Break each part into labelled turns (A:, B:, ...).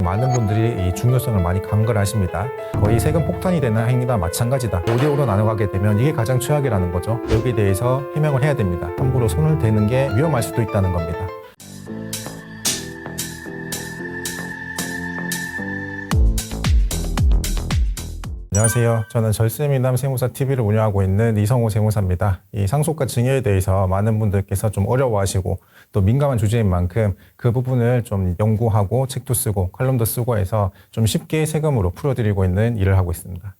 A: 많은 분들이 이 중요성을 많이 간과하십니다. 거의 세금 폭탄이 되는 행위나 마찬가지다. 5대5로 나눠가게 되면 이게 가장 최악이라는 거죠. 여기에 대해서 해명을 해야 됩니다. 함부로 손을 대는 게 위험할 수도 있다는 겁니다. 안녕하세요. 저는 절세미남 세무사TV를 운영하고 있는 이성호 세무사입니다. 이 상속과 증여에 대해서 많은 분들께서 좀 어려워하시고 또 민감한 주제인 만큼 그 부분을 좀 연구하고 책도 쓰고 칼럼도 쓰고 해서 좀 쉽게 세금으로 풀어드리고 있는 일을 하고 있습니다.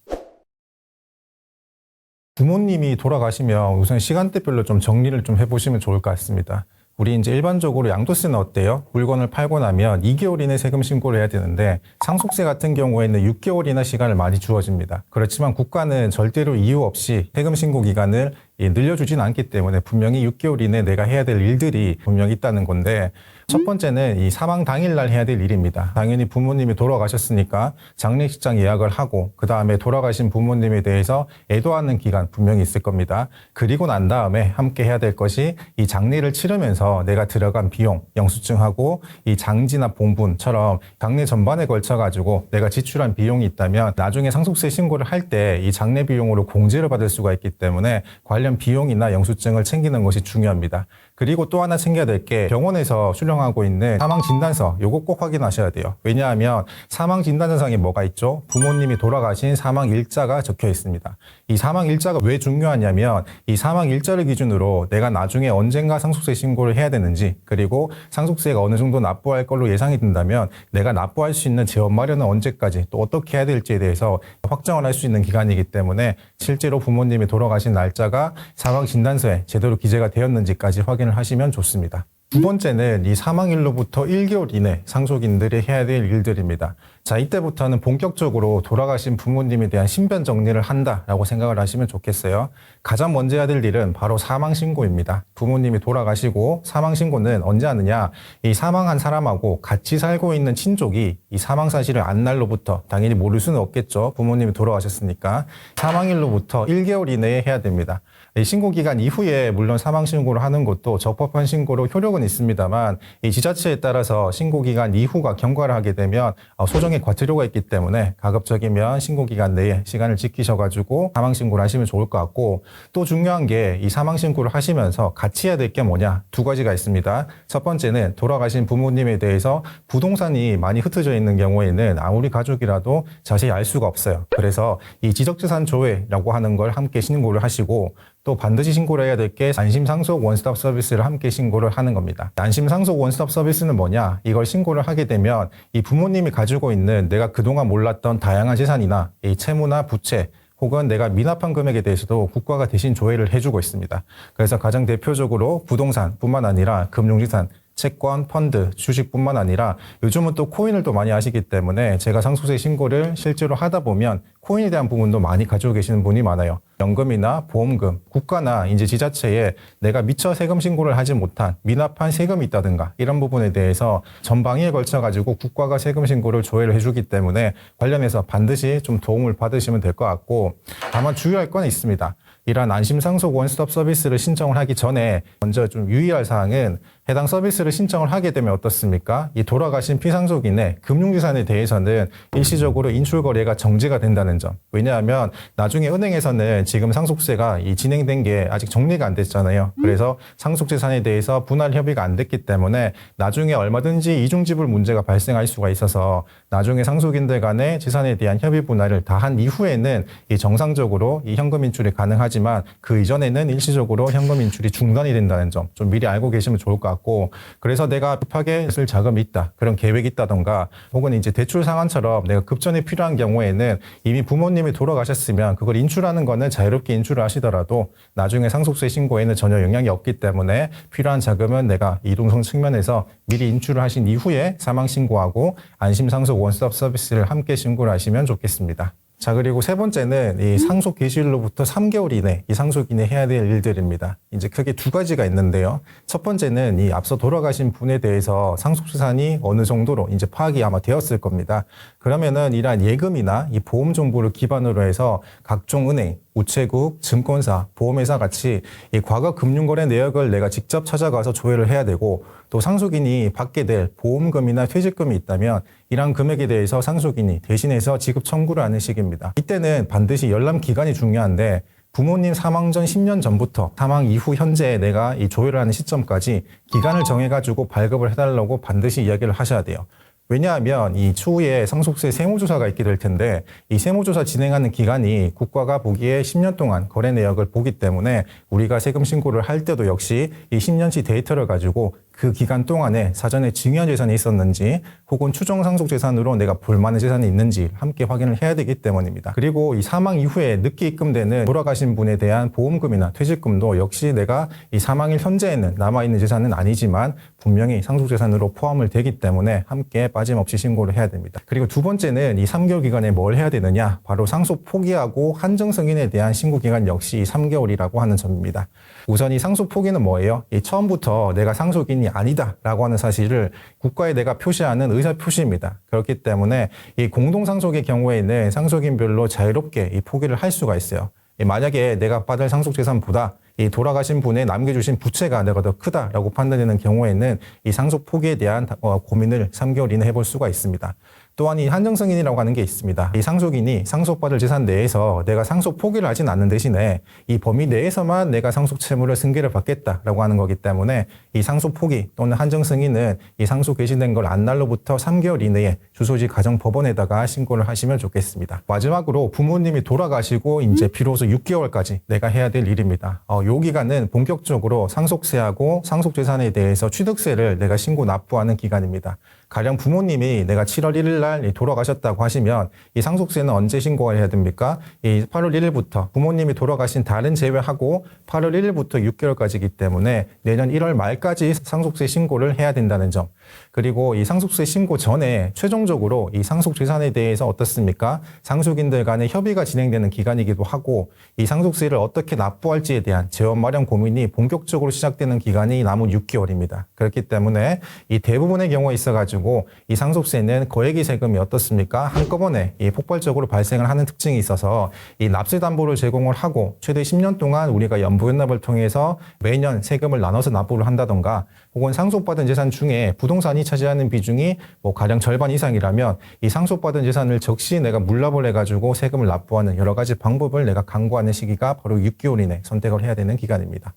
A: 부모님이 돌아가시면 우선 시간대별로 좀 정리를 좀 해보시면 좋을 것 같습니다. 우리 이제 일반적으로 양도세는 어때요? 물건을 팔고 나면 2개월 이내 세금 신고를 해야 되는데 상속세 같은 경우에는 6개월이나 시간을 많이 주어집니다. 그렇지만 국가는 절대로 이유 없이 세금 신고 기간을 늘려주진 않기 때문에 분명히 6개월 이내 내가 해야 될 일들이 분명히 있다는 건데 첫 번째는 이 사망 당일날 해야 될 일입니다. 당연히 부모님이 돌아가셨으니까 장례식장 예약을 하고 그 다음에 돌아가신 부모님에 대해서 애도하는 기간 분명히 있을 겁니다. 그리고 난 다음에 함께 해야 될 것이 이 장례를 치르면서 내가 들어간 비용, 영수증하고 이 장지나 봉분처럼 장례 전반에 걸쳐가지고 내가 지출한 비용이 있다면 나중에 상속세 신고를 할 때 이 장례 비용으로 공제를 받을 수가 있기 때문에 관련 비용이나 영수증을 챙기는 것이 중요합니다. 그리고 또 하나 챙겨야 될 게 병원에서 수령하고 있는 사망진단서 요거 꼭 확인하셔야 돼요. 왜냐하면 사망진단서상에 뭐가 있죠? 부모님이 돌아가신 사망일자가 적혀 있습니다. 이 사망일자가 왜 중요하냐면 이 사망일자를 기준으로 내가 나중에 언젠가 상속세 신고를 해야 되는지 그리고 상속세가 어느 정도 납부할 걸로 예상이 된다면 내가 납부할 수 있는 재원 마련은 언제까지 또 어떻게 해야 될지에 대해서 확정을 할 수 있는 기간이기 때문에 실제로 부모님이 돌아가신 날짜가 사망진단서에 제대로 기재가 되었는지까지 확인을 하시면 좋습니다. 두 번째는 이 사망일로부터 1개월 이내 상속인들이 해야 될 일들입니다. 자, 이때부터는 본격적으로 돌아가신 부모님에 대한 신변 정리를 한다라고 생각을 하시면 좋겠어요. 가장 먼저 해야 될 일은 바로 사망신고입니다. 부모님이 돌아가시고 사망신고는 언제 하느냐? 이 사망한 사람하고 같이 살고 있는 친족이 이 사망 사실을 안 날로부터 당연히 모를 수는 없겠죠. 부모님이 돌아가셨으니까 사망일로부터 1개월 이내에 해야 됩니다. 이 신고기간 이후에 물론 사망신고를 하는 것도 적법한 신고로 효력은 있습니다만 이 지자체에 따라서 신고기간 이후가 경과를 하게 되면 소정의 과태료가 있기 때문에 가급적이면 신고기간 내에 시간을 지키셔가지고 사망신고를 하시면 좋을 것 같고 또 중요한 게 이 사망신고를 하시면서 같이 해야 될 게 뭐냐? 두 가지가 있습니다. 첫 번째는 돌아가신 부모님에 대해서 부동산이 많이 흩어져 있는 경우에는 아무리 가족이라도 자세히 알 수가 없어요. 그래서 이 지적재산 조회라고 하는 걸 함께 신고를 하시고 또 반드시 신고를 해야 될 게 안심상속 원스톱 서비스를 함께 신고를 하는 겁니다. 안심상속 원스톱 서비스는 뭐냐? 이걸 신고를 하게 되면 이 부모님이 가지고 있는 내가 그동안 몰랐던 다양한 재산이나 이 채무나 부채 혹은 내가 미납한 금액에 대해서도 국가가 대신 조회를 해주고 있습니다. 그래서 가장 대표적으로 부동산뿐만 아니라 금융資産, 채권, 펀드, 주식뿐만 아니라 요즘은 또 코인을 또 많이 하시기 때문에 제가 상속세 신고를 실제로 하다 보면 코인에 대한 부분도 많이 가지고 계시는 분이 많아요. 연금이나 보험금, 국가나 이제 지자체에 내가 미처 세금 신고를 하지 못한 미납한 세금이 있다든가 이런 부분에 대해서 전방위에 걸쳐가지고 국가가 세금 신고를 조회를 해주기 때문에 관련해서 반드시 좀 도움을 받으시면 될 것 같고 다만 주의할 건 있습니다. 이러한 안심상속 원스톱 서비스를 신청을 하기 전에 먼저 좀 유의할 사항은 해당 서비스를 신청을 하게 되면 어떻습니까? 이 돌아가신 피상속인의 금융資産에 대해서는 일시적으로 인출 거래가 정지가 된다는 점. 왜냐하면 나중에 은행에서는 지금 상속세가 이 진행된 게 아직 정리가 안 됐잖아요. 그래서 상속재산에 대해서 분할 협의가 안 됐기 때문에 나중에 얼마든지 이중지불 문제가 발생할 수가 있어서 나중에 상속인들 간의 재산에 대한 협의 분할을 다 한 이후에는 이 정상적으로 이 현금 인출이 가능하지만 그 이전에는 일시적으로 현금 인출이 중단이 된다는 점 좀 미리 알고 계시면 좋을 것 같고 그래서 내가 급하게 쓸 자금이 있다. 그런 계획이 있다던가 혹은 이제 대출 상환처럼 내가 급전이 필요한 경우에는 이미 부모님이 돌아가셨으면 그걸 인출하는 거는 자유롭게 인출을 하시더라도 나중에 상속세 신고에는 전혀 영향이 없기 때문에 필요한 자금은 내가 이동성 측면에서 미리 인출을 하신 이후에 사망 신고하고 안심상속 원스톱 서비스를 함께 신고를 하시면 좋겠습니다. 자, 그리고 세 번째는 이 상속 개시일로부터 3개월 이내 이 상속 이내 해야 될 일들입니다. 이제 크게 두 가지가 있는데요. 첫 번째는 이 앞서 돌아가신 분에 대해서 상속재산이 어느 정도로 이제 파악이 아마 되었을 겁니다. 그러면은 이러한 예금이나 이 보험 정보를 기반으로 해서 각종 은행, 우체국, 증권사, 보험회사 같이 이 과거 금융거래 내역을 내가 직접 찾아가서 조회를 해야 되고 또 상속인이 받게 될 보험금이나 퇴직금이 있다면 이러한 금액에 대해서 상속인이 대신해서 지급 청구를 하는 식입니다. 이때는 반드시 열람 기간이 중요한데 부모님 사망 전 10년 전부터 사망 이후 현재 내가 이 조회를 하는 시점까지 기간을 정해가지고 발급을 해달라고 반드시 이야기를 하셔야 돼요. 왜냐하면 이 추후에 상속세 세무조사가 있게 될 텐데 이 세무조사 진행하는 기간이 국가가 보기에 10년 동안 거래 내역을 보기 때문에 우리가 세금 신고를 할 때도 역시 이 10년치 데이터를 가지고 그 기간 동안에 사전에 증여한 재산이 있었는지 혹은 추정 상속 재산으로 내가 볼만한 재산이 있는지 함께 확인을 해야 되기 때문입니다. 그리고 이 사망 이후에 늦게 입금되는 돌아가신 분에 대한 보험금이나 퇴직금도 역시 내가 이 사망일 현재에는 남아있는 재산은 아니지만 분명히 상속 재산으로 포함을 되기 때문에 함께 빠짐없이 신고를 해야 됩니다. 그리고 두 번째는 이 3개월 기간에 뭘 해야 되느냐? 바로 상속 포기하고 한정 승인에 대한 신고 기간 역시 3개월이라고 하는 점입니다. 우선 이 상속 포기는 뭐예요? 이 처음부터 내가 상속인이 아니다라고 하는 사실을 국가에 내가 표시하는 의사 표시입니다. 그렇기 때문에 이 공동상속의 경우에는 상속인별로 자유롭게 이 포기를 할 수가 있어요. 만약에 내가 받을 상속재산보다 이 돌아가신 분의 남겨주신 부채가 내가 더 크다라고 판단되는 경우에는 이 상속 포기에 대한 고민을 3개월 이내 해볼 수가 있습니다. 또한 이 한정승인이라고 하는 게 있습니다. 이 상속인이 상속받을 재산 내에서 내가 상속 포기를 하진 않는 대신에 이 범위 내에서만 내가 상속 채무를 승계를 받겠다라고 하는 거기 때문에 이 상속 포기 또는 한정승인은 이 상속 개시된 걸 안 날로부터 3개월 이내에 주소지 가정법원에다가 신고를 하시면 좋겠습니다. 마지막으로 부모님이 돌아가시고 이제 비로소 6개월까지 내가 해야 될 일입니다. 요 기간은 본격적으로 상속세하고 상속재산에 대해서 취득세를 내가 신고 납부하는 기간입니다. 가령 부모님이 내가 7월 1일 날 돌아가셨다고 하시면 이 상속세는 언제 신고가 해야 됩니까? 이 8월 1일부터 부모님이 돌아가신 달은 제외하고 8월 1일부터 6개월까지이기 때문에 내년 1월 말까지 상속세 신고를 해야 된다는 점. 그리고 이 상속세 신고 전에 최종적으로 이 상속재산에 대해서 어떻습니까? 상속인들 간의 협의가 진행되는 기간이기도 하고 이 상속세를 어떻게 납부할지에 대한 재원 마련 고민이 본격적으로 시작되는 기간이 남은 6개월입니다. 그렇기 때문에 이 대부분의 경우에 있어가지고 이 상속세는 거액의 세금이 어떻습니까? 한꺼번에 이 폭발적으로 발생을 하는 특징이 있어서 이 납세 담보를 제공을 하고 최대 10년 동안 우리가 연부연납을 통해서 매년 세금을 나눠서 납부를 한다던가 혹은 상속받은 재산 중에 부동산이 차지하는 비중이 가령 절반 이상이라면 이 상속받은 재산을 적시 내가 물납을 해가지고 세금을 납부하는 여러 가지 방법을 내가 강구하는 시기가 바로 6개월 이내 선택을 해야 되는 기간입니다.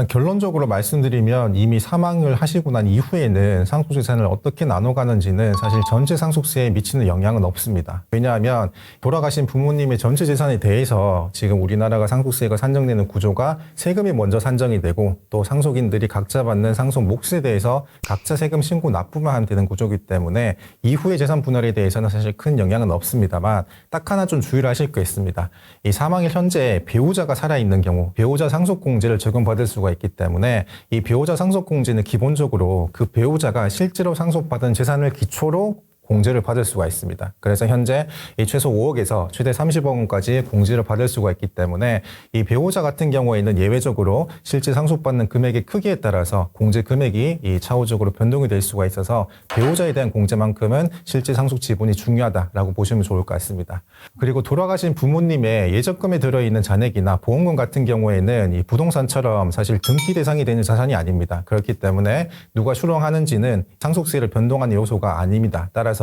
A: 결론적으로 말씀드리면 이미 사망을 하시고 난 이후에는 상속재산을 어떻게 나눠가는지는 사실 전체 상속세에 미치는 영향은 없습니다. 왜냐하면 돌아가신 부모님의 전체 재산에 대해서 지금 우리나라가 상속세가 산정되는 구조가 세금이 먼저 산정이 되고 또 상속인들이 각자 받는 상속 몫에 대해서 각자 세금 신고 납부만 하면 되는 구조이기 때문에 이후의 재산 분할에 대해서는 사실 큰 영향은 없습니다만 딱 하나 좀 주의를 하실 거 있습니다. 이 사망일 현재 배우자가 살아있는 경우 배우자 상속공제를 적용받을 수가 있기 때문에 이 배우자 상속공제는 기본적으로 그 배우자가 실제로 상속받은 재산을 기초로 공제를 받을 수가 있습니다. 그래서 현재 이 최소 5억에서 최대 30억 원까지 공제를 받을 수가 있기 때문에 이 배우자 같은 경우에는 예외적으로 실제 상속받는 금액의 크기에 따라서 공제 금액이 이 차후적으로 변동이 될 수가 있어서 배우자에 대한 공제만큼은 실제 상속 지분이 중요하다라고 보시면 좋을 것 같습니다. 그리고 돌아가신 부모님의 예적금에 들어있는 잔액이나 보험금 같은 경우에는 이 부동산처럼 사실 등기 대상이 되는 자산이 아닙니다. 그렇기 때문에 누가 출원하는지는 상속세를 변동하는 요소가 아닙니다. 따라서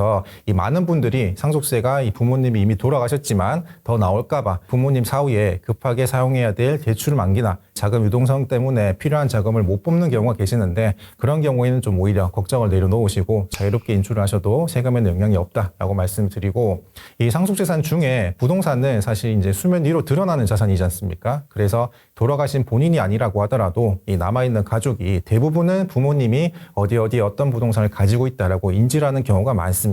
A: 이 많은 분들이 상속세가 이 부모님이 이미 돌아가셨지만 더 나올까봐 부모님 사후에 급하게 사용해야 될 대출 만기나 자금 유동성 때문에 필요한 자금을 못 뽑는 경우가 계시는데 그런 경우에는 좀 오히려 걱정을 내려놓으시고 자유롭게 인출을 하셔도 세금에는 영향이 없다라고 말씀드리고 이 상속재산 중에 부동산은 사실 이제 수면 위로 드러나는 자산이지 않습니까? 그래서 돌아가신 본인이 아니라고 하더라도 이 남아있는 가족이 대부분은 부모님이 어디에 어떤 부동산을 가지고 있다라고 인지를 하는 경우가 많습니다.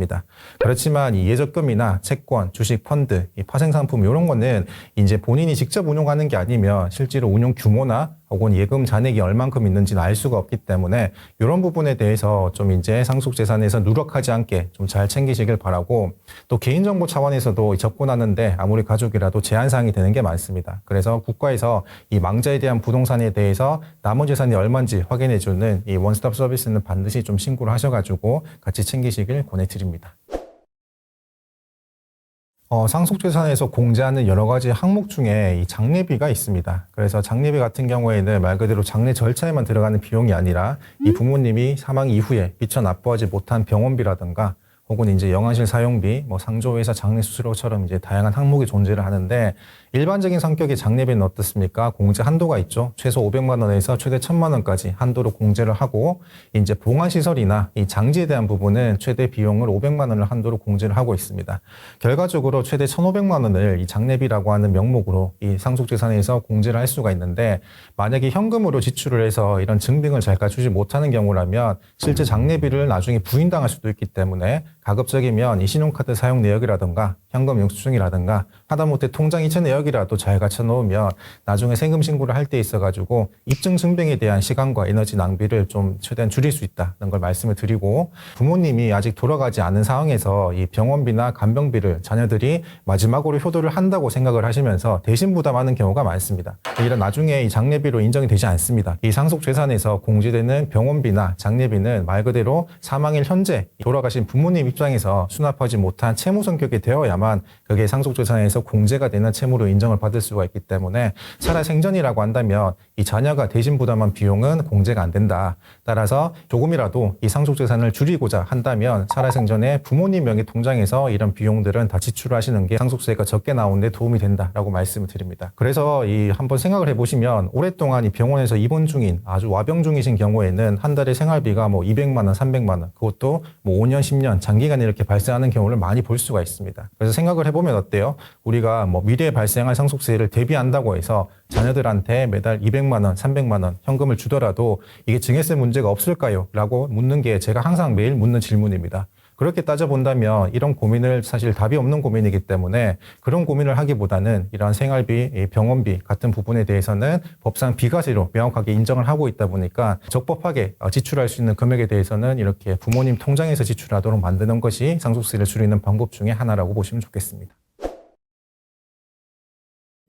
A: 그렇지만 이 예적금이나 채권, 주식, 펀드, 이 파생상품 이런 거는 이제 본인이 직접 운용하는 게 아니면 실제로 운용 규모나 혹은 예금 잔액이 얼만큼 있는지는 알 수가 없기 때문에 이런 부분에 대해서 좀 이제 상속재산에서 누락하지 않게 좀 잘 챙기시길 바라고 또 개인정보 차원에서도 접근하는데 아무리 가족이라도 제한사항이 되는 게 많습니다. 그래서 국가에서 이 망자에 대한 부동산에 대해서 남은 재산이 얼마인지 확인해주는 이 원스톱 서비스는 반드시 좀 신고를 하셔가지고 같이 챙기시길 권해드립니다. 상속재산에서 공제하는 여러 가지 항목 중에 이 장례비가 있습니다. 그래서 장례비 같은 경우에는 말 그대로 장례 절차에만 들어가는 비용이 아니라 이 부모님이 사망 이후에 미처 납부하지 못한 병원비라든가 혹은 이제 영안실 사용비, 상조회사 장례수수료처럼 이제 다양한 항목이 존재를 하는데 일반적인 성격의 장례비는 어떻습니까? 공제 한도가 있죠. 최소 500만 원에서 최대 1000만 원까지 한도로 공제를 하고 이제 봉안시설이나 이 장지에 대한 부분은 최대 비용을 500만 원을 한도로 공제를 하고 있습니다. 결과적으로 최대 1500만 원을 이 장례비라고 하는 명목으로 이 상속재산에서 공제를 할 수가 있는데 만약에 현금으로 지출을 해서 이런 증빙을 잘 갖추지 못하는 경우라면 실제 장례비를 나중에 부인당할 수도 있기 때문에 가급적이면 이 신용카드 사용 내역이라든가 현금 영수증이라든가 하다못해 통장 이체 내역이라도 잘 갖춰 놓으면 나중에 세금 신고를 할 때 있어가지고 입증 증빙에 대한 시간과 에너지 낭비를 좀 최대한 줄일 수 있다는 걸 말씀을 드리고 부모님이 아직 돌아가지 않은 상황에서 이 병원비나 간병비를 자녀들이 마지막으로 효도를 한다고 생각을 하시면서 대신 부담하는 경우가 많습니다. 이런 나중에 이 장례비로 인정이 되지 않습니다. 이 상속재산에서 공제되는 병원비나 장례비는 말 그대로 사망일 현재 돌아가신 부모님 입장에서 수납하지 못한 채무 성격이 되어야만 그게 상속재산에서 공제가 되는 채무로 인정을 받을 수가 있기 때문에 살아생전이라고 한다면 이 자녀가 대신 부담한 비용은 공제가 안 된다. 따라서 조금이라도 이 상속재산을 줄이고자 한다면 살아생전에 부모님 명의 통장에서 이런 비용들은 다 지출하시는 게 상속세가 적게 나오는 데 도움이 된다라고 말씀을 드립니다. 그래서 한번 생각을 해보시면 오랫동안 이 병원에서 입원 중인 아주 와병 중이신 경우에는 한 달에 생활비가 200만 원, 300만 원 그것도 5년, 10년 장기간 이렇게 발생하는 경우를 많이 볼 수가 있습니다. 그래서 생각을 해보면 어때요? 우리가 미래에 발생할 상속세를 대비한다고 해서 자녀들한테 매달 200만 원, 300만 원 현금을 주더라도 이게 증여세 문제가 없을까요? 라고 묻는 게 제가 항상 매일 묻는 질문입니다. 그렇게 따져본다면 이런 고민을 사실 답이 없는 고민이기 때문에 그런 고민을 하기보다는 이러한 생활비, 병원비 같은 부분에 대해서는 법상 비과세로 명확하게 인정을 하고 있다 보니까 적법하게 지출할 수 있는 금액에 대해서는 이렇게 부모님 통장에서 지출하도록 만드는 것이 상속세를 줄이는 방법 중에 하나라고 보시면 좋겠습니다.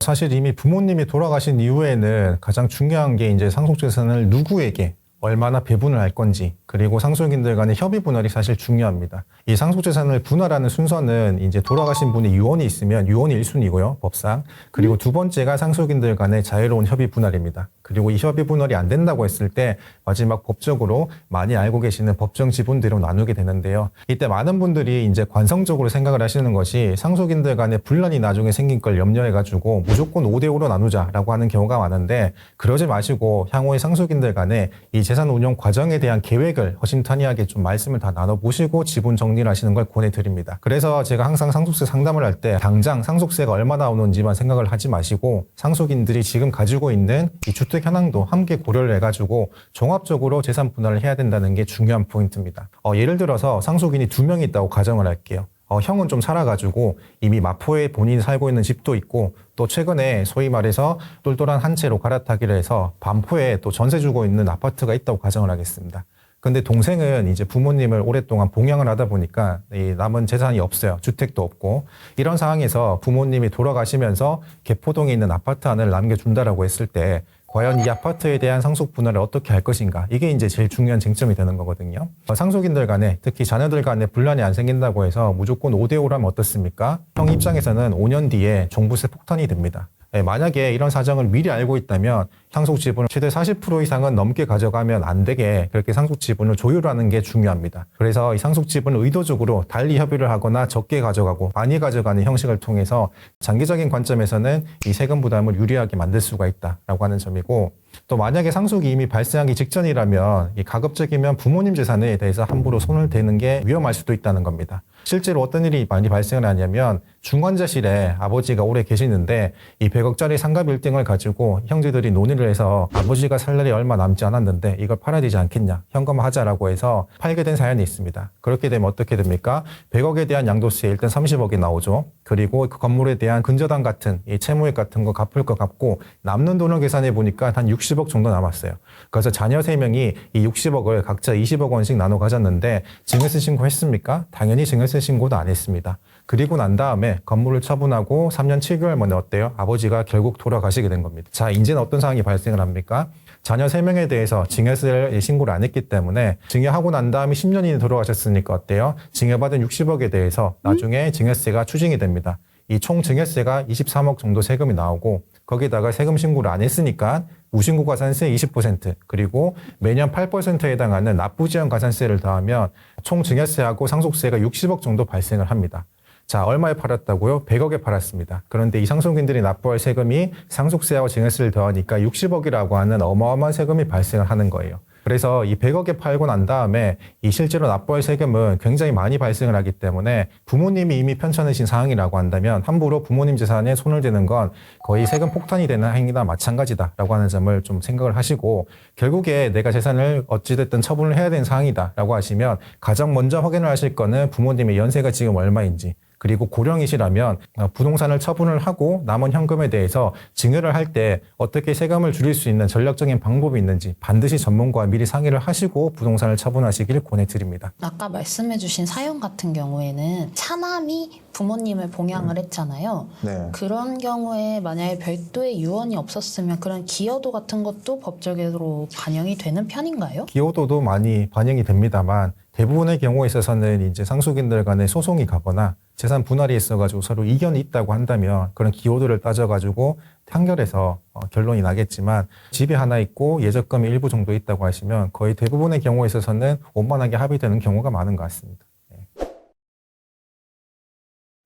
A: 사실 이미 부모님이 돌아가신 이후에는 가장 중요한 게 이제 상속재산을 누구에게 얼마나 배분을 할 건지 그리고 상속인들 간의 협의 분할이 사실 중요합니다. 이 상속재산을 분할하는 순서는 이제 돌아가신 분이 유언이 있으면 유언이 1순위고요, 법상. 그리고 두 번째가 상속인들 간의 자유로운 협의 분할입니다. 그리고 이 협의 분할이 안 된다고 했을 때 마지막 법적으로 많이 알고 계시는 법정 지분대로 나누게 되는데요. 이때 많은 분들이 이제 관성적으로 생각을 하시는 것이 상속인들 간의 분란이 나중에 생긴 걸 염려해가지고 무조건 5대5로 나누자라고 하는 경우가 많은데 그러지 마시고 향후에 상속인들 간에 이 재산 운용 과정에 대한 계획을 허심탄회하게 좀 말씀을 다 나눠보시고 지분 정리를 하시는 걸 권해드립니다. 그래서 제가 항상 상속세 상담을 할 때 당장 상속세가 얼마 나오는지만 생각을 하지 마시고 상속인들이 지금 가지고 있는 이 주택 현황도 함께 고려를 해가지고 종합적으로 재산 분할을 해야 된다는 게 중요한 포인트입니다. 예를 들어서 상속인이 2명이 있다고 가정을 할게요. 형은 좀 살아가지고 이미 마포에 본인이 살고 있는 집도 있고 또 최근에 소위 말해서 똘똘한 한 채로 갈아타기를 해서 반포에 또 전세 주고 있는 아파트가 있다고 가정을 하겠습니다. 근데 동생은 이제 부모님을 오랫동안 봉양을 하다 보니까 이 남은 재산이 없어요. 주택도 없고. 이런 상황에서 부모님이 돌아가시면서 개포동에 있는 아파트 하나를 남겨준다라고 했을 때 과연 이 아파트에 대한 상속 분할을 어떻게 할 것인가? 이게 이제 제일 중요한 쟁점이 되는 거거든요. 상속인들 간에 특히 자녀들 간에 분란이 안 생긴다고 해서 무조건 5대5로 하면 어떻습니까? 형 입장에서는 5년 뒤에 종부세 폭탄이 됩니다. 만약에 이런 사정을 미리 알고 있다면 상속 지분을 최대 40% 이상은 넘게 가져가면 안 되게 그렇게 상속 지분을 조율하는 게 중요합니다. 그래서 이 상속 지분을 의도적으로 달리 협의를 하거나 적게 가져가고 많이 가져가는 형식을 통해서 장기적인 관점에서는 이 세금 부담을 유리하게 만들 수가 있다라고 하는 점이고 또 만약에 상속이 이미 발생하기 직전이라면 이 가급적이면 부모님 재산에 대해서 함부로 손을 대는 게 위험할 수도 있다는 겁니다. 실제로 어떤 일이 많이 발생을 하냐면 중환자실에 아버지가 오래 계시는데 이 100억짜리 상가 빌딩을 가지고 형제들이 논의를 해서 아버지가 살 날이 얼마 남지 않았는데 이걸 팔아야 되지 않겠냐 현금화하자라고 해서 팔게 된 사연이 있습니다. 그렇게 되면 어떻게 됩니까? 100억에 대한 양도세 일단 30억이 나오죠. 그리고 그 건물에 대한 근저당 같은 이 채무액 같은 거 갚을 거 갚고 남는 돈을 계산해 보니까 한 60억 정도 남았어요. 그래서 자녀 3명이 이 60억을 각자 20억 원씩 나눠 가졌는데 증여세 신고했습니까? 당연히 증여세 신고도 안 했습니다. 그리고 난 다음에 건물을 처분하고 3년 7개월 만에 어때요? 아버지가 결국 돌아가시게 된 겁니다. 자, 이제는 어떤 상황이 발생을 합니까? 자녀 3명에 대해서 증여세를 신고를 안 했기 때문에 증여하고 난 다음에 10년이 돌아가셨으니까 어때요? 증여받은 60억에 대해서 나중에 증여세가 추징이 됩니다. 이 총 증여세가 23억 정도 세금이 나오고 거기다가 세금 신고를 안 했으니까 무신고 가산세 20% 그리고 매년 8%에 해당하는 납부지연 가산세를 더하면 총 증여세하고 상속세가 60억 정도 발생을 합니다. 자, 얼마에 팔았다고요? 100억에 팔았습니다. 그런데 이 상속인들이 납부할 세금이 상속세하고 증여세를 더하니까 60억이라고 하는 어마어마한 세금이 발생을 하는 거예요. 그래서 이 100억에 팔고 난 다음에 이 실제로 납부할 세금은 굉장히 많이 발생을 하기 때문에 부모님이 이미 편찮으신 상황이라고 한다면 함부로 부모님 재산에 손을 대는 건 거의 세금 폭탄이 되는 행위나 마찬가지다라고 하는 점을 좀 생각을 하시고 결국에 내가 재산을 어찌됐든 처분을 해야 되는 상황이다라고 하시면 가장 먼저 확인을 하실 거는 부모님의 연세가 지금 얼마인지 그리고 고령이시라면 부동산을 처분을 하고 남은 현금에 대해서 증여를 할 때 어떻게 세금을 줄일 수 있는 전략적인 방법이 있는지 반드시 전문가와 미리 상의를 하시고 부동산을 처분하시길 권해드립니다.
B: 아까 말씀해주신 사연 같은 경우에는 차남이 부모님을 봉양을 했잖아요.
A: 네.
B: 그런 경우에 만약에 별도의 유언이 없었으면 그런 기여도 같은 것도 법적으로 반영이 되는 편인가요?
A: 기여도도 많이 반영이 됩니다만 대부분의 경우에 있어서는 이제 상속인들 간에 소송이 가거나 재산 분할이 있어가지고 서로 이견이 있다고 한다면 그런 기여도를 따져가지고 판결에서 결론이 나겠지만 집이 하나 있고 예적금이 일부 정도 있다고 하시면 거의 대부분의 경우에 있어서는 원만하게 합의되는 경우가 많은 것 같습니다.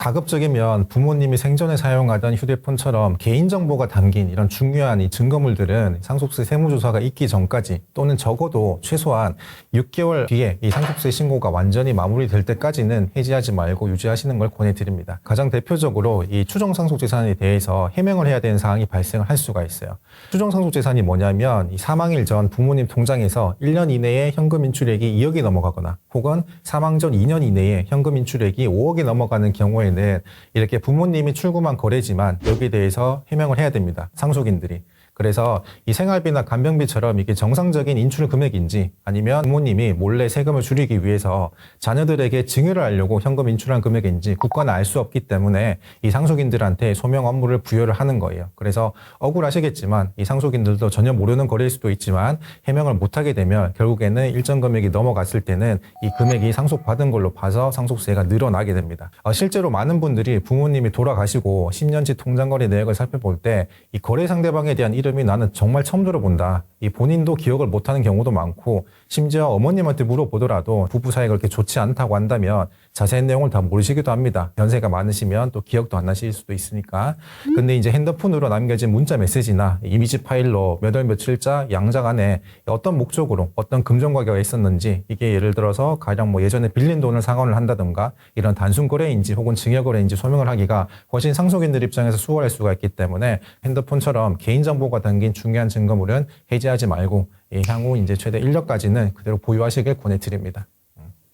A: 가급적이면 부모님이 생전에 사용하던 휴대폰처럼 개인정보가 담긴 이런 중요한 이 증거물들은 상속세 세무조사가 있기 전까지 또는 적어도 최소한 6개월 뒤에 이 상속세 신고가 완전히 마무리될 때까지는 해지하지 말고 유지하시는 걸 권해드립니다. 가장 대표적으로 이 추정상속재산에 대해서 해명을 해야 되는 사항이 발생을 할 수가 있어요. 추정상속재산이 뭐냐면 이 사망일 전 부모님 통장에서 1년 이내에 현금 인출액이 2억이 넘어가거나 혹은 사망 전 2년 이내에 현금 인출액이 5억이 넘어가는 경우에 는 이렇게 부모님이 출금한 거래지만 여기에 대해서 해명을 해야 됩니다. 상속인들이. 그래서 이 생활비나 간병비처럼 이게 정상적인 인출 금액인지 아니면 부모님이 몰래 세금을 줄이기 위해서 자녀들에게 증여를 하려고 현금 인출한 금액인지 국가는 알 수 없기 때문에 이 상속인들한테 소명 업무를 부여를 하는 거예요. 그래서 억울하시겠지만 이 상속인들도 전혀 모르는 거래일 수도 있지만 해명을 못하게 되면 결국에는 일정 금액이 넘어갔을 때는 이 금액이 상속받은 걸로 봐서 상속세가 늘어나게 됩니다. 실제로 많은 분들이 부모님이 돌아가시고 10년치 통장거래 내역을 살펴볼 때 이 거래 상대방에 대한 이름이 나는 정말 처음 들어본다. 이 본인도 기억을 못하는 경우도 많고 심지어 어머님한테 물어보더라도 부부 사이가 그렇게 좋지 않다고 한다면 자세한 내용을 다 모르시기도 합니다. 연세가 많으시면 또 기억도 안 나실 수도 있으니까. 근데 이제 핸드폰으로 남겨진 문자 메시지나 이미지 파일로 몇 월 며칠자 양장 안에 어떤 목적으로 어떤 금전 관계가 있었는지 이게 예를 들어서 가령 뭐 예전에 빌린 돈을 상환을 한다든가 이런 단순 거래인지 혹은 증여 거래인지 소명을 하기가 훨씬 상속인들 입장에서 수월할 수가 있기 때문에 핸드폰처럼 개인정보가 담긴 중요한 증거물은 해지하지 말고 향후 이제 최대 1년까지는 그대로 보유하시길 권해드립니다.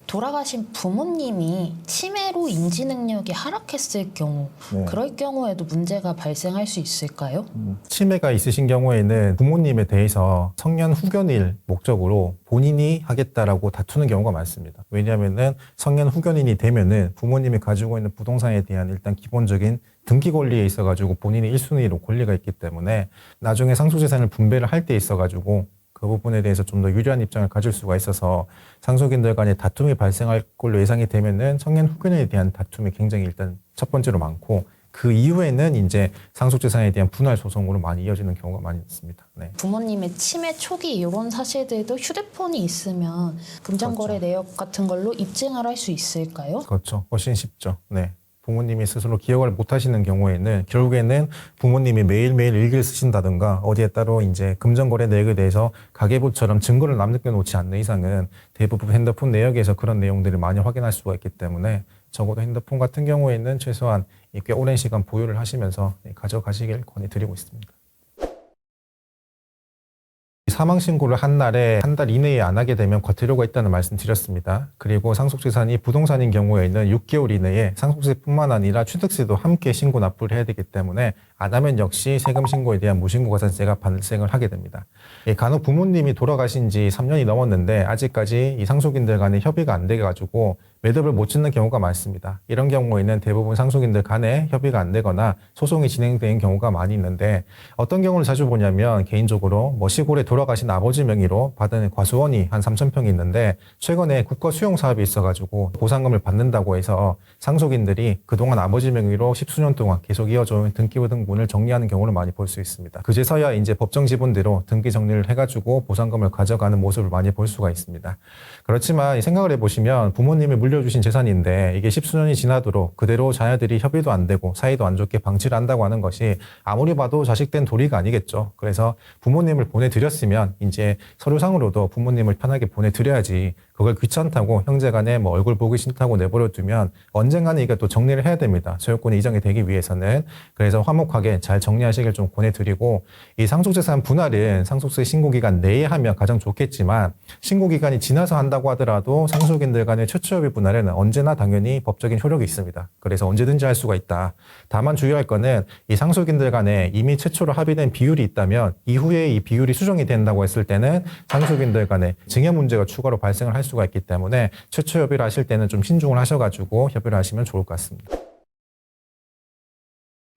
B: 돌아가신 부모님이 치매로 인지 능력이 하락했을 경우 그럴 경우에도 문제가 발생할 수 있을까요?
A: 치매가 있으신 경우에는 부모님에 대해서 성년 후견일 목적으로 본인이 하겠다라고 다투는 경우가 많습니다. 왜냐하면은 성년 후견인이 되면은 부모님이 가지고 있는 부동산에 대한 일단 기본적인 등기 권리에 있어가지고 본인이 1순위로 권리가 있기 때문에 나중에 상속재산을 분배를 할 때 있어가지고 그 부분에 대해서 좀 더 유리한 입장을 가질 수가 있어서 상속인들 간의 다툼이 발생할 걸로 예상이 되면은 성년 후견인에 대한 다툼이 굉장히 일단 첫 번째로 많고 그 이후에는 이제 상속재산에 대한 분할 소송으로 많이 이어지는 경우가 많이 있습니다. 네.
B: 부모님의 치매 초기 이런 사실들도 휴대폰이 있으면 금전거래
A: 그렇죠.
B: 내역 같은 걸로 입증을 할 수 있을까요?
A: 그렇죠. 훨씬 쉽죠. 네. 부모님이 스스로 기억을 못 하시는 경우에는 결국에는 부모님이 매일매일 일기를 쓰신다든가 어디에 따로 이제 금전거래 내역에 대해서 가계부처럼 증거를 남겨 놓지 않는 이상은 대부분 핸드폰 내역에서 그런 내용들을 많이 확인할 수가 있기 때문에 적어도 핸드폰 같은 경우에는 최소한 꽤 오랜 시간 보유를 하시면서 가져가시길 권해드리고 있습니다. 사망 신고를 한 날에 한 달 이내에 안 하게 되면 과태료가 있다는 말씀 드렸습니다. 그리고 상속재산이 부동산인 경우에는 6개월 이내에 상속세뿐만 아니라 취득세도 함께 신고 납부를 해야 되기 때문에 안 하면 역시 세금 신고에 대한 무신고가산세가 발생을 하게 됩니다. 간혹 부모님이 돌아가신 지 3년이 넘었는데 아직까지 이 상속인들 간에 협의가 안 돼가지고 매듭을 못 짓는 경우가 많습니다. 이런 경우에는 대부분 상속인들 간에 협의가 안 되거나 소송이 진행되는 경우가 많이 있는데 어떤 경우를 자주 보냐면 개인적으로 뭐 시골에 돌아가신 아버지 명의로 받은 과수원이 한 3,000평이 있는데 최근에 국가 수용 사업이 있어가지고 보상금을 받는다고 해서 상속인들이 그동안 아버지 명의로 10수년 동안 계속 이어져온 등기부등본을 정리하는 경우를 많이 볼 수 있습니다. 그제서야 이제 법정 지분대로 등기 정리를 해가지고 보상금을 가져가는 모습을 많이 볼 수가 있습니다. 그렇지만 생각을 해보시면 부모님이 물려주신 재산인데 이게 10수년이 지나도록 그대로 자녀들이 협의도 안 되고 사이도 안 좋게 방치를 한다고 하는 것이 아무리 봐도 자식된 도리가 아니겠죠. 그래서 부모님을 보내드렸으면 이제 서류상으로도 부모님을 편하게 보내드려야지 그걸 귀찮다고 형제간에 뭐 얼굴 보기 싫다고 내버려 두면 언젠가는 이게 또 정리를 해야 됩니다. 소유권이 이전이 되기 위해서는. 그래서 화목하게 잘 정리하시길 좀 권해드리고 이 상속재산 분할은 상속세 신고기간 내에 하면 가장 좋겠지만 신고기간이 지나서 한다고 하더라도 상속인들 간의 최초협의 분할에는 언제나 당연히 법적인 효력이 있습니다. 그래서 언제든지 할 수가 있다. 다만 주의할 거는 이 상속인들 간에 이미 최초로 합의된 비율이 있다면 이후에 이 비율이 수정이 된다고 했을 때는 상속인들 간에 증여 문제가 추가로 발생을 할 수가 있기 때문에 최초 협의를 하실 때는 좀 신중을 하셔가지고 협의를 하시면 좋을 것 같습니다.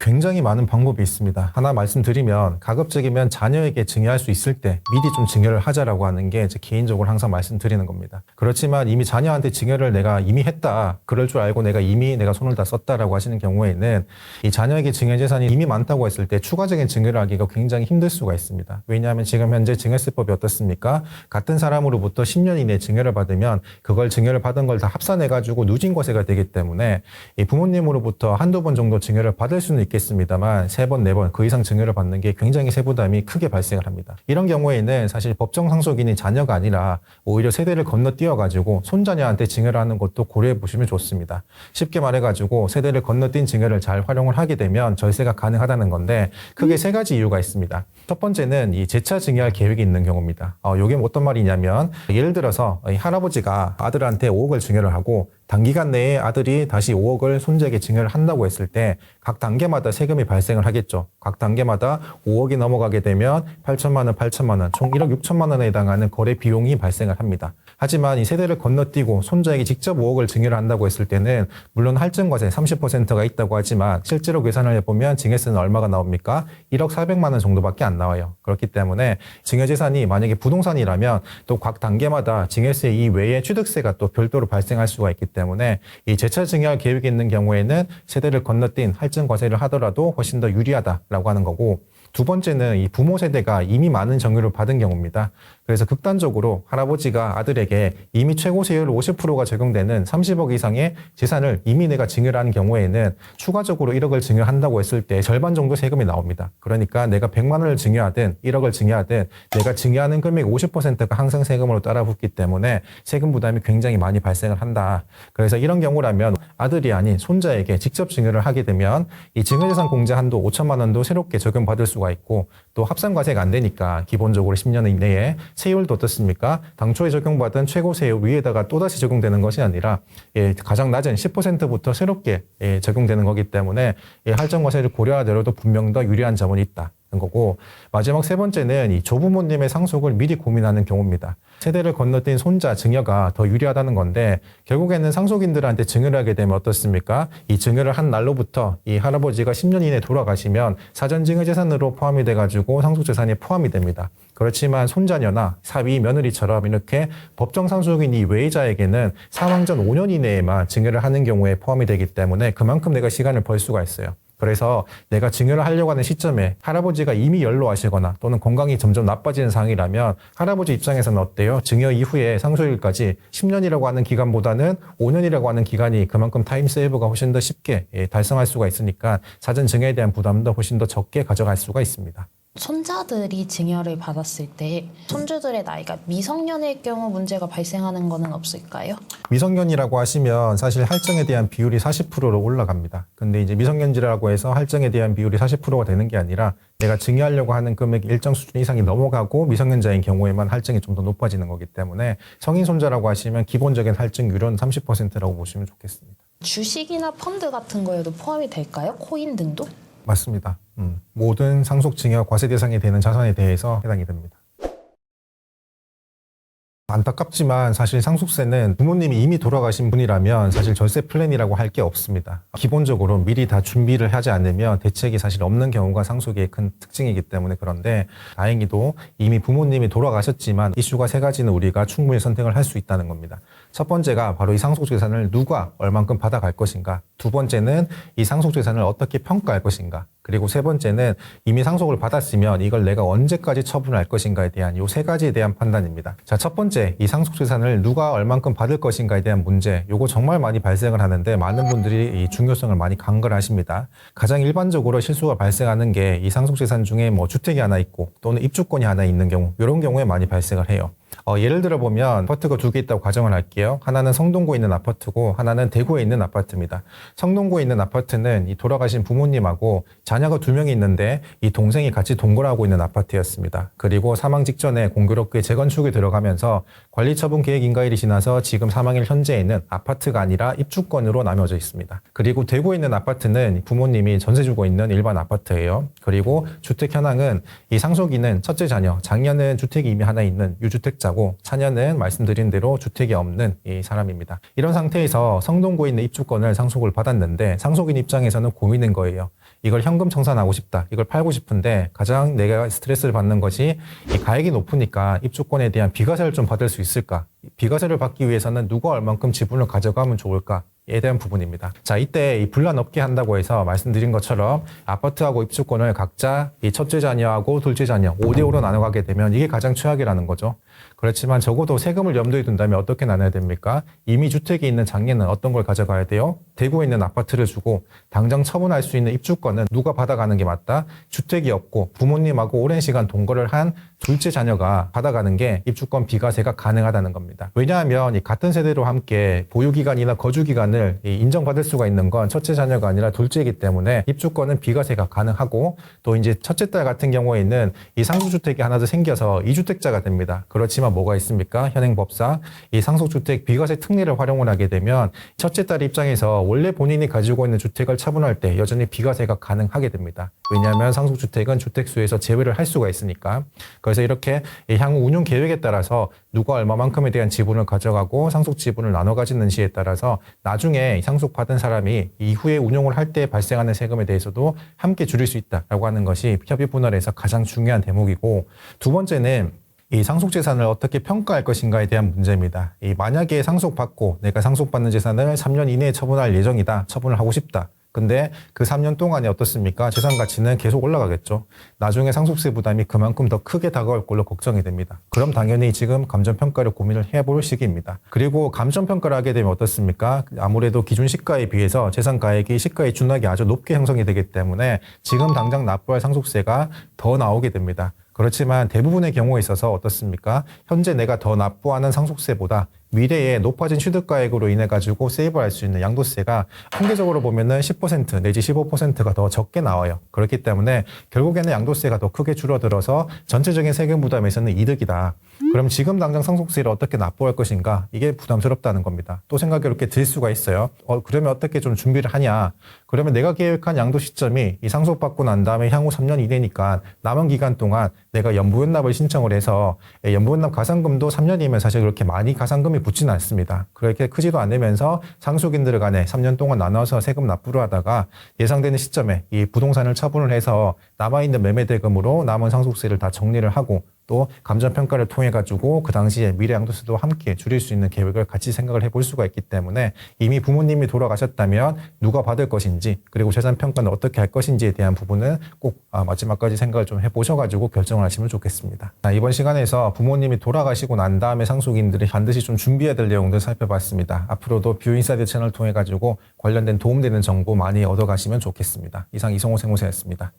A: 굉장히 많은 방법이 있습니다. 하나 말씀드리면 가급적이면 자녀에게 증여할 수 있을 때 미리 좀 증여를 하자라고 하는 게 제 개인적으로 항상 말씀드리는 겁니다. 그렇지만 이미 자녀한테 증여를 내가 이미 했다. 그럴 줄 알고 내가 손을 다 썼다라고 하시는 경우에는 이 자녀에게 증여 재산이 이미 많다고 했을 때 추가적인 증여를 하기가 굉장히 힘들 수가 있습니다. 왜냐하면 지금 현재 증여세법이 어떻습니까? 같은 사람으로부터 10년 이내에 증여를 받으면 그걸 증여를 받은 걸 다 합산해가지고 누진과세가 되기 때문에 이 부모님으로부터 한두 번 정도 증여를 받을 수는 있겠습니다만 3번, 4번 그 이상 증여를 받는 게 굉장히 세부담이 크게 발생을 합니다. 이런 경우에는 사실 법정 상속인이 자녀가 아니라 오히려 세대를 건너뛰어가지고 손자녀한테 증여를 하는 것도 고려해 보시면 좋습니다. 쉽게 말해가지고 세대를 건너뛴 증여를 잘 활용을 하게 되면 절세가 가능하다는 건데 크게 3가지 이유가 있습니다. 첫 번째는 이 재차 증여할 계획이 있는 경우입니다. 이게 어떤 말이냐면 예를 들어서 이 할아버지가 아들한테 5억을 증여를 하고 단기간 내에 아들이 다시 5억을 손자에게 증여를 한다고 했을 때 각 단계마다 세금이 발생을 하겠죠. 각 단계마다 5억이 넘어가게 되면 8천만 원, 8천만 원, 총 1억 6천만 원에 해당하는 거래 비용이 발생을 합니다. 하지만 이 세대를 건너뛰고 손자에게 직접 5억을 증여를 한다고 했을 때는 물론 할증과세 30%가 있다고 하지만 실제로 계산을 해보면 증여세는 얼마가 나옵니까? 1억 400만 원 정도밖에 안 나와요. 그렇기 때문에 증여재산이 만약에 부동산이라면 또 각 단계마다 증여세 이외에 취득세가 또 별도로 발생할 수가 있기 때문에 이 재차 증여할 계획이 있는 경우에는 세대를 건너뛴 할증과세를 하더라도 훨씬 더 유리하다라고 하는 거고, 두 번째는 이 부모 세대가 이미 많은 정유를 받은 경우입니다. 그래서 극단적으로 할아버지가 아들에게 이미 최고 세율 50%가 적용되는 30억 이상의 재산을 이미 내가 증여를 하는 경우에는 추가적으로 1억을 증여한다고 했을 때 절반 정도 세금이 나옵니다. 그러니까 내가 100만 원을 증여하든 1억을 증여하든 내가 증여하는 금액 50%가 항상 세금으로 따라붙기 때문에 세금 부담이 굉장히 많이 발생을 한다. 그래서 이런 경우라면 아들이 아닌 손자에게 직접 증여를 하게 되면 이 증여재산 공제 한도 5천만 원도 새롭게 적용받을 수가 있고, 또 합산과세가 안 되니까 기본적으로 10년 이내에 세율도 어떻습니까? 당초에 적용받은 최고 세율 위에다가 또다시 적용되는 것이 아니라 가장 낮은 10%부터 새롭게 적용되는 거기 때문에 할증과세를 고려하더라도 분명 더 유리한 점은 있다. 거고, 마지막 3번째는 이 조부모님의 상속을 미리 고민하는 경우입니다. 세대를 건너뛴 손자 증여가 더 유리하다는 건데 결국에는 상속인들한테 증여를 하게 되면 어떻습니까? 이 증여를 한 날로부터 이 할아버지가 10년 이내에 돌아가시면 사전 증여 재산으로 포함이 돼가지고 상속재산에 포함이 됩니다. 그렇지만 손자녀나 사위, 며느리처럼 이렇게 법정 상속인 이 외자에게는 사망 전 5년 이내에만 증여를 하는 경우에 포함이 되기 때문에 그만큼 내가 시간을 벌 수가 있어요. 그래서 내가 증여를 하려고 하는 시점에 할아버지가 이미 연로하시거나 또는 건강이 점점 나빠지는 상황이라면 할아버지 입장에서는 어때요? 증여 이후에 상속일까지 10년이라고 하는 기간보다는 5년이라고 하는 기간이 그만큼 타임 세이브가 훨씬 더 쉽게 달성할 수가 있으니까 사전 증여에 대한 부담도 훨씬 더 적게 가져갈 수가 있습니다.
B: 손자들이 증여를 받았을 때 손주들의 나이가 미성년일 경우 문제가 발생하는 것은 없을까요?
A: 미성년이라고 하시면 사실 할증에 대한 비율이 40%로 올라갑니다. 근데 이제 미성년지라고 해서 할증에 대한 비율이 40%가 되는 게 아니라 내가 증여하려고 하는 금액이 일정 수준 이상이 넘어가고 미성년자인 경우에만 할증이 좀 더 높아지는 거기 때문에 성인 손자라고 하시면 기본적인 할증률은 30%라고 보시면 좋겠습니다.
B: 주식이나 펀드 같은 거에도 포함이 될까요? 코인 등도?
A: 맞습니다. 모든 상속증여 과세 대상이 되는 자산에 대해서 해당이 됩니다. 안타깝지만 사실 상속세는 부모님이 이미 돌아가신 분이라면 사실 절세 플랜이라고 할 게 없습니다. 기본적으로 미리 다 준비를 하지 않으면 대책이 사실 없는 경우가 상속의 큰 특징이기 때문에 그런데 다행히도 이미 부모님이 돌아가셨지만 이슈가 세 가지는 우리가 충분히 선택을 할 수 있다는 겁니다. 첫 번째가 바로 이 상속재산을 누가 얼만큼 받아갈 것인가. 두 번째는 이 상속재산을 어떻게 평가할 것인가. 그리고 세 번째는 이미 상속을 받았으면 이걸 내가 언제까지 처분할 것인가에 대한 이 세 가지에 대한 판단입니다. 자, 첫 번째, 이 상속재산을 누가 얼만큼 받을 것인가에 대한 문제. 요거 정말 많이 발생을 하는데 많은 분들이 이 중요성을 많이 간과하십니다. 가장 일반적으로 실수가 발생하는 게 이 상속재산 중에 뭐 주택이 하나 있고 또는 입주권이 하나 있는 경우, 이런 경우에 많이 발생을 해요. 예를 들어 보면 아파트가 두 개 있다고 가정을 할게요. 하나는 성동구에 있는 아파트고 하나는 대구에 있는 아파트입니다. 성동구에 있는 아파트는 이 돌아가신 부모님하고 자녀가 두 명이 있는데 이 동생이 같이 동거하고 있는 아파트였습니다. 그리고 사망 직전에 공교롭게 재건축에 들어가면서 관리처분 계획 인가일이 지나서 지금 사망일 현재에는 아파트가 아니라 입주권으로 나뉘어져 있습니다. 그리고 대구에 있는 아파트는 부모님이 전세 주고 있는 일반 아파트예요. 그리고 주택 현황은 이 상속인은 첫째 자녀, 장녀는 주택이 이미 하나 있는 유주택자고 차녀는 말씀드린 대로 주택이 없는 이 사람입니다. 이런 상태에서 성동구에 있는 입주권을 상속을 받았는데 상속인 입장에서는 고민인 거예요. 이걸 현금 청산하고 싶다. 이걸 팔고 싶은데 가장 내가 스트레스를 받는 것이 이 가액이 높으니까 입주권에 대한 비과세를 좀 받을 수 있을까? 비과세를 받기 위해서는 누가 얼만큼 지분을 가져가면 좋을까? 에 대한 부분입니다. 자, 이때 이 분란 없게 한다고 해서 말씀드린 것처럼 아파트하고 입주권을 각자 이 첫째 자녀하고 둘째 자녀 5대5로 나눠가게 되면 이게 가장 최악이라는 거죠. 그렇지만 적어도 세금을 염두에 둔다면 어떻게 나눠야 됩니까? 이미 주택이 있는 장녀는 어떤 걸 가져가야 돼요? 대구에 있는 아파트를 주고 당장 처분할 수 있는 입주권은 누가 받아가는 게 맞다? 주택이 없고 부모님하고 오랜 시간 동거를 한 둘째 자녀가 받아가는 게 입주권 비과세가 가능하다는 겁니다. 왜냐하면 이 같은 세대로 함께 보유기간이나 거주기간을 인정받을 수가 있는 건 첫째 자녀가 아니라 둘째이기 때문에 입주권은 비과세가 가능하고 또 이제 첫째 딸 같은 경우에는 이 상속주택이 하나 더 생겨서 2주택자가 됩니다. 그렇지만 뭐가 있습니까? 현행법상 이 상속주택 비과세 특례를 활용을 하게 되면 첫째 딸 입장에서 원래 본인이 가지고 있는 주택을 처분할 때 여전히 비과세가 가능하게 됩니다. 왜냐하면 상속주택은 주택수에서 제외를 할 수가 있으니까. 그래서 이렇게 향후 운용 계획에 따라서 누가 얼마만큼에 대한 지분을 가져가고 상속 지분을 나눠 가지는지에 따라서 나중에 상속받은 사람이 이후에 운용을 할 때 발생하는 세금에 대해서도 함께 줄일 수 있다라고 하는 것이 협의 분할에서 가장 중요한 대목이고, 두 번째는 이 상속재산을 어떻게 평가할 것인가에 대한 문제입니다. 만약에 상속받고 내가 상속받는 재산을 3년 이내에 처분할 예정이다. 처분을 하고 싶다. 근데 그 3년 동안에 어떻습니까? 재산 가치는 계속 올라가겠죠. 나중에 상속세 부담이 그만큼 더 크게 다가올 걸로 걱정이 됩니다. 그럼 당연히 지금 감정평가를 고민을 해볼 시기입니다. 그리고 감정평가를 하게 되면 어떻습니까? 아무래도 기준 시가에 비해서 재산 가액이 시가에 준하게 아주 높게 형성이 되기 때문에 지금 당장 납부할 상속세가 더 나오게 됩니다. 그렇지만 대부분의 경우에 있어서 어떻습니까? 현재 내가 더 납부하는 상속세보다 미래에 높아진 취득가액으로 인해 가지고 세이브할 수 있는 양도세가 통계적으로 보면은 10% 내지 15%가 더 적게 나와요. 그렇기 때문에 결국에는 양도세가 더 크게 줄어들어서 전체적인 세금 부담에서는 이득이다. 그럼 지금 당장 상속세를 어떻게 납부할 것인가? 이게 부담스럽다는 겁니다. 또 생각이 이렇게 들 수가 있어요. 그러면 어떻게 좀 준비를 하냐? 그러면 내가 계획한 양도 시점이 이 상속받고 난 다음에 향후 3년 이내니까 남은 기간 동안 내가 연부연납을 신청을 해서 연부연납 가산금도 3년이면 사실 그렇게 많이 가산금이 붙지는 않습니다. 그렇게 크지도 않으면서 상속인들 간에 3년 동안 나눠서 세금 납부를 하다가 예상되는 시점에 이 부동산을 처분을 해서 남아있는 매매대금으로 남은 상속세를 다 정리를 하고 또 감정평가를 통해 가지고 그 당시에 미래 양도세도 함께 줄일 수 있는 계획을 같이 생각을 해볼 수가 있기 때문에 이미 부모님이 돌아가셨다면 누가 받을 것인지 그리고 재산 평가는 어떻게 할 것인지에 대한 부분은 꼭 마지막까지 생각을 좀 해보셔가지고 결정을 하시면 좋겠습니다. 이번 시간에서 부모님이 돌아가시고 난 다음에 상속인들이 반드시 좀 준비해야 될 내용들 살펴봤습니다. 앞으로도 뷰인사이드 채널 통해 가지고 관련된 도움되는 정보 많이 얻어가시면 좋겠습니다. 이상 이성호 세무사였습니다.